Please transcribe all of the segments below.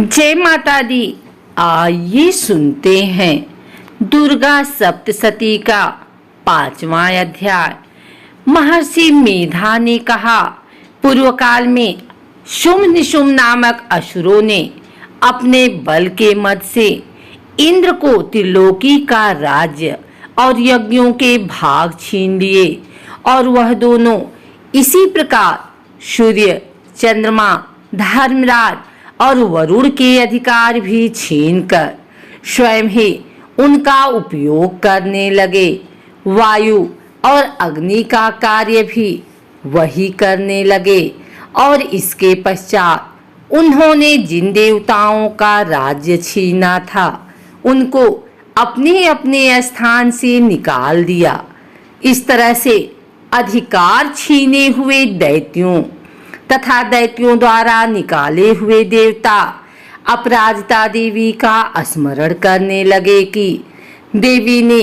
जय माता दी। आइए सुनते हैं दुर्गा सप्तशती का 5वां अध्याय। महर्षि मेधा ने कहा, पूर्व काल में शुम्भ निशुम्भ नामक असुरों ने अपने बल के मद से इंद्र को त्रिलोकी का राज्य और यज्ञों के भाग छीन लिए और वह दोनों इसी प्रकार सूर्य, चंद्रमा, धर्मराज और वरुण के अधिकार भी छीनकर स्वयं ही उनका उपयोग करने लगे। वायु और अग्नि का कार्य भी वही करने लगे और इसके पश्चात उन्होंने जिन देवताओं का राज्य छीना था उनको अपने अपने स्थान से निकाल दिया। इस तरह से अधिकार छीने हुए दैत्यों तथा दैत्यों द्वारा निकाले हुए देवता अपराजिता देवी का स्मरण करने लगे कि देवी ने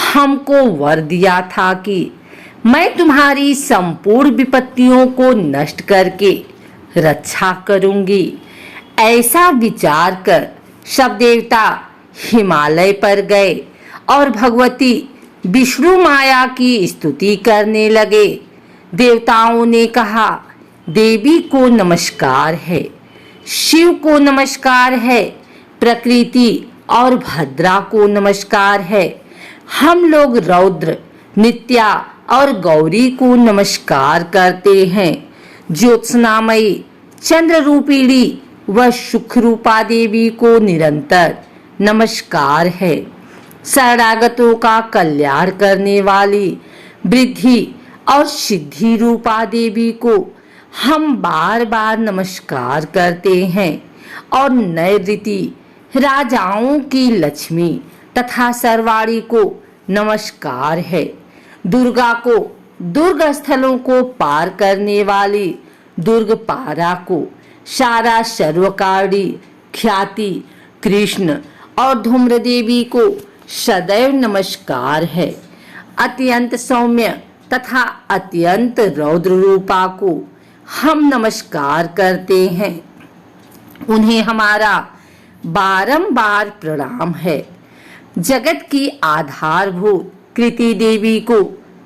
हमको वर दिया था कि मैं तुम्हारी संपूर्ण विपत्तियों को नष्ट करके रक्षा करूंगी। ऐसा विचार कर सब देवता हिमालय पर गए और भगवती विष्णु माया की स्तुति करने लगे। देवताओं ने कहा, देवी को नमस्कार है, शिव को नमस्कार है, प्रकृति और भद्रा को नमस्कार है। हम लोग रौद्र, नित्या और गौरी को नमस्कार करते हैं। ज्योत्सनामयी, चंद्र रूपिणी व सुख रूपा देवी को निरंतर नमस्कार है। शरणागतों का कल्याण करने वाली वृद्धि और सिद्धि रूपा देवी को हम बार बार नमस्कार करते हैं। और नैऋति, राजाओं की लक्ष्मी तथा सरवाड़ी को नमस्कार है। दुर्गा को दुर्ग स्थलों को पार करने वाली दुर्गपारा को सारा सर्वकारी ख्याति कृष्ण और धूम्र देवी को सदैव नमस्कार है। अत्यंत सौम्य तथा अत्यंत रौद्र रूपा को हम नमस्कार करते हैं। उन्हें हमारा बारंबार प्रणाम है। जगत की आधारभूत कृति देवी को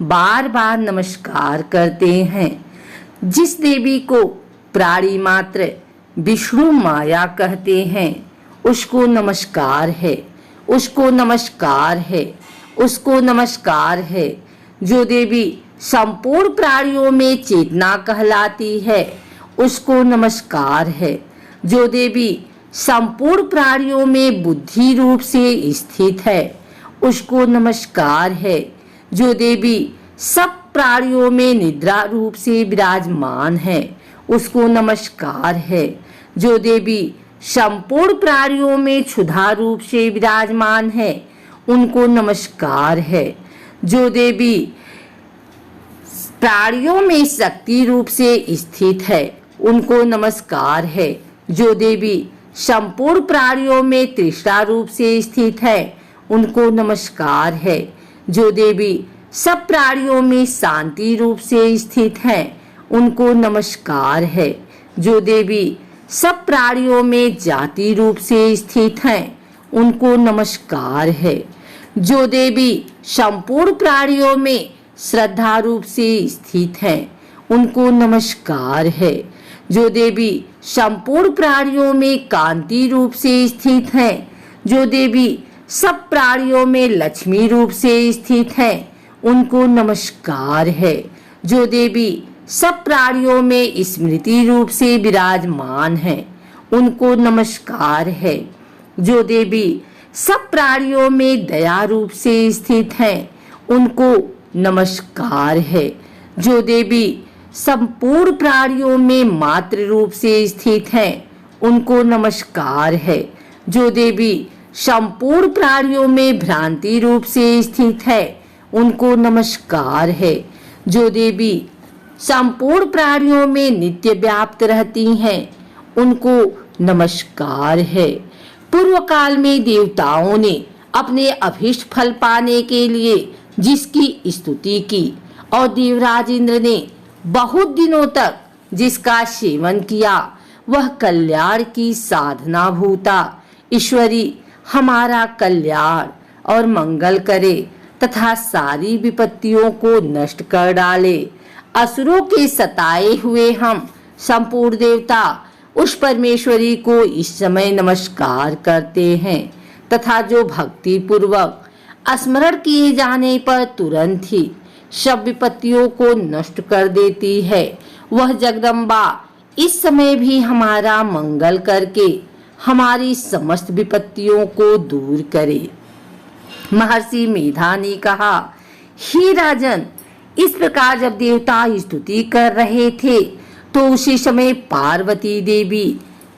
बार बार नमस्कार करते हैं। जिस देवी को प्राणी मात्र विष्णु माया कहते हैं उसको नमस्कार है, उसको नमस्कार है, उसको नमस्कार है। जो देवी संपूर्ण प्राणियों में चेतना कहलाती है उसको नमस्कार है। जो देवी संपूर्ण प्राणियों में बुद्धि रूप से स्थित है उसको नमस्कार है। जो देवी सब प्राणियों में निद्रा रूप से विराजमान है उसको नमस्कार है। जो देवी संपूर्ण प्राणियों में क्षुधा रूप से विराजमान है उनको नमस्कार है। जो देवी प्राणियों में शक्ति रूप से स्थित है उनको नमस्कार है। जो देवी संपूर्ण प्राणियों में तृष्णा रूप से स्थित है उनको नमस्कार है। जो देवी सब प्राणियों में शांति रूप से स्थित है उनको नमस्कार है। जो देवी सब प्राणियों में जाति रूप से स्थित है उनको नमस्कार है। जो देवी संपूर्ण प्राणियों में श्रद्धा रूप से स्थित है उनको नमस्कार है। जो देवी संपूर्ण प्राणियों में कांति रूप से स्थित है, जो देवी सब प्राणियों में लक्ष्मी रूप से स्थित है उनको नमस्कार है। जो देवी सब प्राणियों में स्मृति रूप से विराजमान है उनको नमस्कार है। जो देवी सब प्राणियों में दया रूप से स्थित है उनको नमस्कार है। जो देवी संपूर्ण प्राणियों में मातृ रूप से स्थित है उनको नमस्कार है। जो देवी संपूर्ण प्राणियों में भ्रांति रूप से स्थित है उनको नमस्कार है। जो देवी संपूर्ण प्राणियों में नित्य व्याप्त रहती हैं उनको नमस्कार है। पूर्व काल में देवताओं ने अपने अभीष्ट फल पाने के लिए जिसकी स्तुति की और देवराज इंद्र ने बहुत दिनों तक जिसका सेवन किया वह कल्याण की साधना भूता ईश्वरी हमारा कल्याण और मंगल करे तथा सारी विपत्तियों को नष्ट कर डाले। असुरों के सताए हुए हम संपूर्ण देवता उस परमेश्वरी को इस समय नमस्कार करते हैं तथा जो भक्ति पूर्वक स्मरण किए जाने पर तुरंत ही सब विपत्तियों को नष्ट कर देती है, वह जगदम्बा इस समय भी हमारा मंगल करके हमारी समस्त विपत्तियों को दूर करे। महर्षि मेधा ने कहा, हे राजन, इस प्रकार जब देवता स्तुति कर रहे थे तो उसी समय पार्वती देवी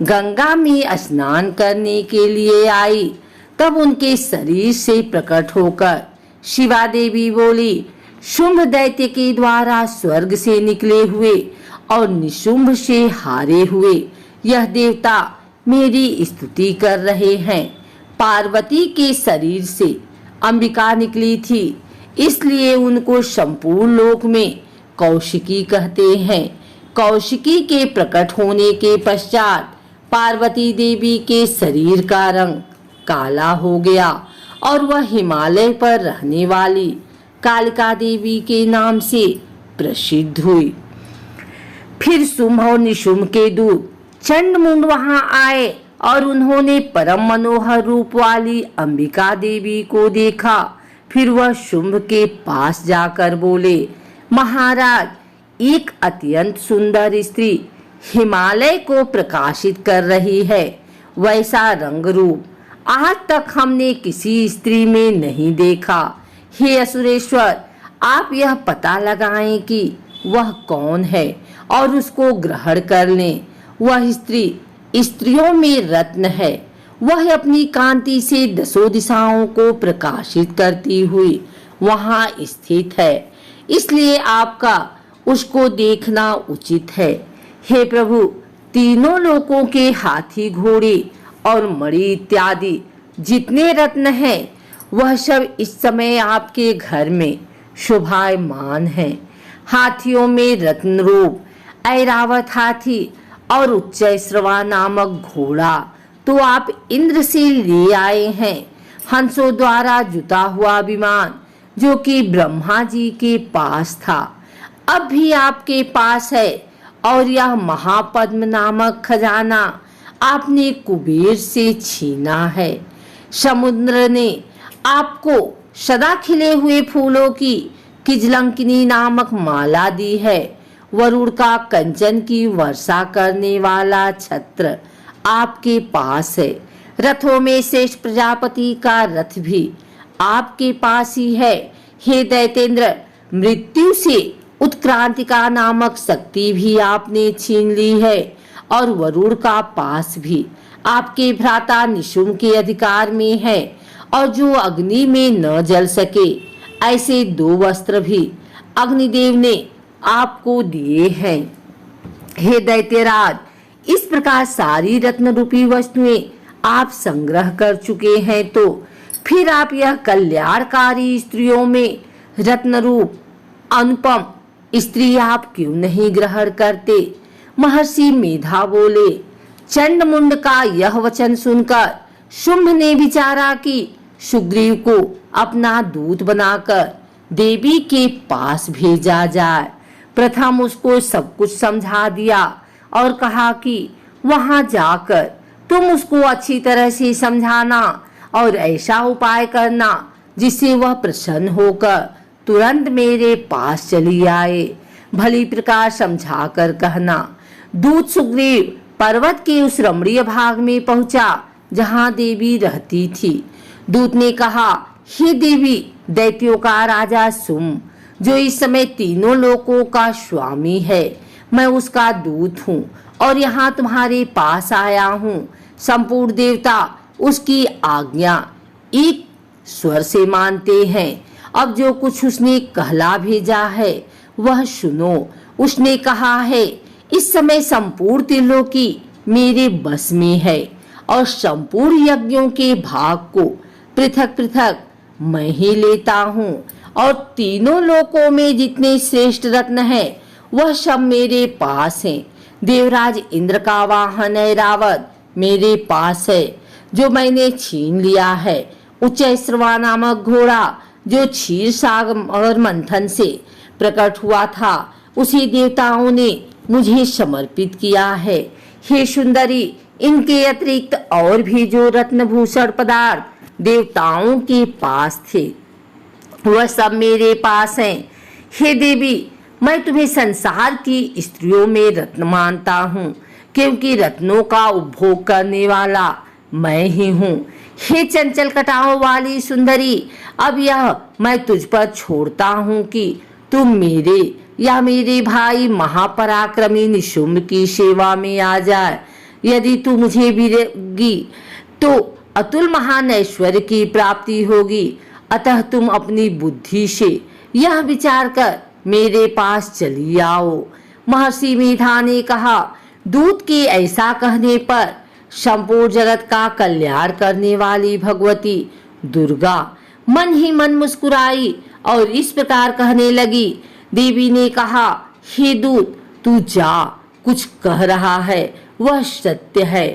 गंगा में स्नान करने के लिए आई। तब उनके शरीर से प्रकट होकर शिवा देवी बोली, शुंभ दैत्य के द्वारा स्वर्ग से निकले हुए और निशुंभ से हारे हुए यह देवता मेरी स्तुति कर रहे हैं। पार्वती के शरीर से अंबिका निकली थी, इसलिए उनको संपूर्ण लोक में कौशिकी कहते हैं। कौशिकी के प्रकट होने के पश्चात पार्वती देवी के शरीर का रंग काला हो गया और वह हिमालय पर रहने वाली कालिका देवी के नाम से प्रसिद्ध हुई। फिर शुंभ और निशुंभ के दूत चंडमुंड वहां आए और उन्होंने परम मनोहर रूप वाली अंबिका देवी को देखा। फिर वह शुंभ के पास जाकर बोले, महाराज, एक अत्यंत सुंदर स्त्री हिमालय को प्रकाशित कर रही है। वैसा रंग रूप आज तक हमने किसी स्त्री में नहीं देखा। हे असुरेश्वर, आप यह पता लगाएं कि वह कौन है और उसको ग्रहण कर लें। वह स्त्री स्त्रियों में रत्न है। वह अपनी कांति से दसों दिशाओं को प्रकाशित करती हुई वहां स्थित है, इसलिए आपका उसको देखना उचित है। हे प्रभु, तीनों लोकों के हाथी, घोड़े और मणि इत्यादि जितने रत्न हैं वह सब इस समय आपके घर में शोभायमान हैं। हाथियों में रत्न रूप ऐरावत हाथी और उच्चैश्रवा नामक घोड़ा तो आप इंद्र से ले आए हैं। हंसों द्वारा जुता हुआ विमान जो कि ब्रह्मा जी के पास था अब भी आपके पास है, और यह महापद्म नामक खजाना आपने कुबेर से छीना है। समुद्र ने आपको सदा खिले हुए फूलों की किजलंकिनी नामक माला दी है। वरुण का कंचन की वर्षा करने वाला छत्र आपके पास है। रथों में श्रेष्ठ प्रजापति का रथ भी आपके पास ही है। हे दैतेंद्र, मृत्यु से उत्क्रांतिका नामक शक्ति भी आपने छीन ली है, और वरुण का पास भी आपके भ्राता निशुंभ के अधिकार में है, और जो अग्नि में न जल सके ऐसे 2 वस्त्र भी अग्निदेव ने आपको दिए हैं। हे दैत्यराज, इस प्रकार सारी रत्न रूपी वस्तुएं आप संग्रह कर चुके हैं, तो फिर आप यह कल्याणकारी स्त्रियों में रत्न रूप अनुपम स्त्री आप क्यों नहीं ग्रहण करते? महर्षि मेधा बोले, चंडमुंड का यह वचन सुनकर शुंभ ने विचारा कि सुग्रीव को अपना दूत बनाकर देवी के पास भेजा जाए। प्रथम उसको सब कुछ समझा दिया और कहा कि वहां जाकर तुम उसको अच्छी तरह से समझाना और ऐसा उपाय करना जिससे वह प्रसन्न होकर तुरंत मेरे पास चली आए। भली प्रकार समझा कर कहना। दूत सुग्रीव पर्वत के उस रमणीय भाग में पहुंचा जहां देवी रहती थी। दूत ने कहा, हे देवी, दैत्यों का राजा शुंभ जो इस समय तीनों लोकों का स्वामी है, मैं उसका दूत हूँ और यहाँ तुम्हारे पास आया हूँ। संपूर्ण देवता उसकी आज्ञा एक स्वर से मानते हैं। अब जो कुछ उसने कहला भेजा है वह सुनो। उसने कहा है, इस समय संपूर्ण त्रिलोकी मेरे बस में है और संपूर्ण यज्ञों के भाग को पृथक पृथक मैं ही लेता हूँ, और तीनों लोकों में जितने श्रेष्ठ रत्न हैं वह सब मेरे पास हैं। देवराज इंद्र का वाहन ऐरावत मेरे पास है, जो मैंने छीन लिया है। उच्चैश्रवा नामक घोड़ा जो क्षीर सागर मंथन से प्रकट हुआ था, उसी देवताओं ने मुझे समर्पित किया है। हे सुंदरी, इनके अतिरिक्त और भी जो रत्नभूषण पदार्थ देवताओं के पास थे, वह सब मेरे पास हैं। हे देवी, मैं तुम्हें संसार की स्त्रियों में रत्न मानता हूँ, क्योंकि रत्नों का उपभोग करने वाला मैं ही हूँ। हे चंचल कटाओं वाली सुंदरी, अब यह मैं तुझ पर छोड़ता हूँ कि तुम मेरे या मेरे भाई महापराक्रमी निशुम्भ की सेवा में आ जाए। यदि तू मुझे वीरेगी तो अतुल महान ऐश्वर्य की प्राप्ति होगी। अतः तुम अपनी बुद्धि से यह विचार कर मेरे पास चली आओ। महर्षि मेधा ने कहा, दूत के ऐसा कहने पर संपूर्ण जगत का कल्याण करने वाली भगवती दुर्गा मन ही मन मुस्कुराई और इस प्रकार कहने लगी। देवी ने कहा, हे दूत, तू जा, कुछ कह रहा है वह सत्य है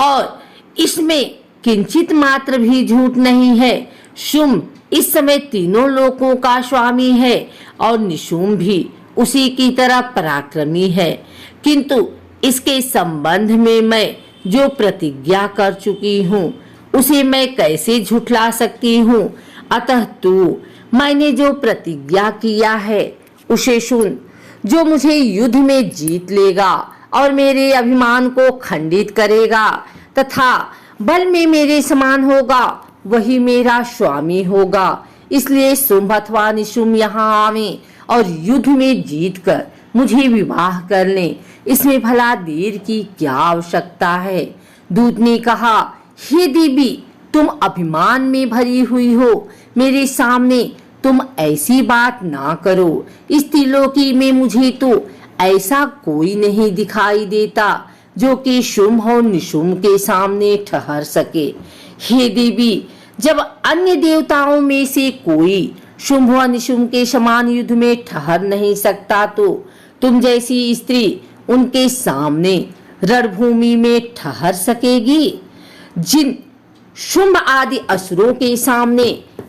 और इसमें किंचित मात्र भी झूठ नहीं है। शुंभ इस समय तीनों लोकों का स्वामी है और निशुंभ भी उसी की तरह पराक्रमी है, किंतु इसके संबंध में मैं जो प्रतिज्ञा कर चुकी हूँ उसे मैं कैसे झुठला सकती हूँ। अतः तू मैंने जो प्रतिज्ञा किया है उसे सुन। जो मुझे युद्ध में जीत लेगा और मेरे अभिमान को खंडित करेगा तथा बल में मेरे समान होगा, वही मेरा स्वामी होगा। इसलिए शुंभ अथवा निशुंभ यहाँ आवे और युद्ध में जीत कर मुझे विवाह कर ले। इसमें भला देर की क्या आवश्यकता है। दूत ने कहा, हे देवी, तुम अभिमान में भरी हुई हो, मेरे सामने तुम ऐसी बात ना करो। इस त्रिलोकी में मुझे तो ऐसा कोई नहीं दिखाई देता जो कि शुंभ और निशुंभ के सामने ठहर सके। हे देवी, जब अन्य देवताओं में से कोई शुंभ और निशुंभ के समान युद्ध में ठहर नहीं सकता, तो तुम जैसी स्त्री उनके सामने रणभूमि में ठहर सकेगी। जिन शुंभ आदि असुरों के सामने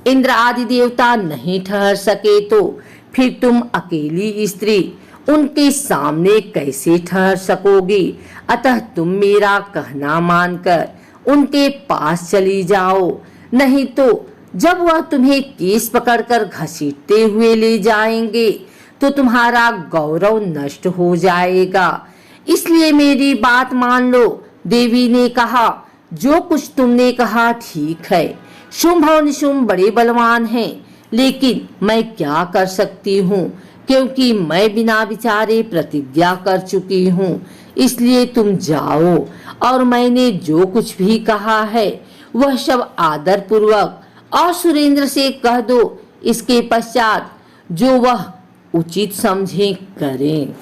इंद्र आदि देवता नहीं ठहर सके, तो फिर तुम अकेली स्त्री उनके सामने कैसे ठहर सकोगी। अतः तुम मेरा कहना मानकर उनके पास चली जाओ, नहीं तो जब वह तुम्हें केस पकड़कर घसीटते हुए ले जाएंगे तो तुम्हारा गौरव नष्ट हो जाएगा। इसलिए मेरी बात मान लो। देवी ने कहा, जो कुछ तुमने कहा ठीक है। शुंभ और निशुंभ बड़े बलवान हैं, लेकिन मैं क्या कर सकती हूँ, क्योंकि मैं बिना विचारे प्रतिज्ञा कर चुकी हूँ। इसलिए तुम जाओ और मैंने जो कुछ भी कहा है वह सब आदर पूर्वक और सुरेंद्र से कह दो। इसके पश्चात जो वह उचित समझे करें।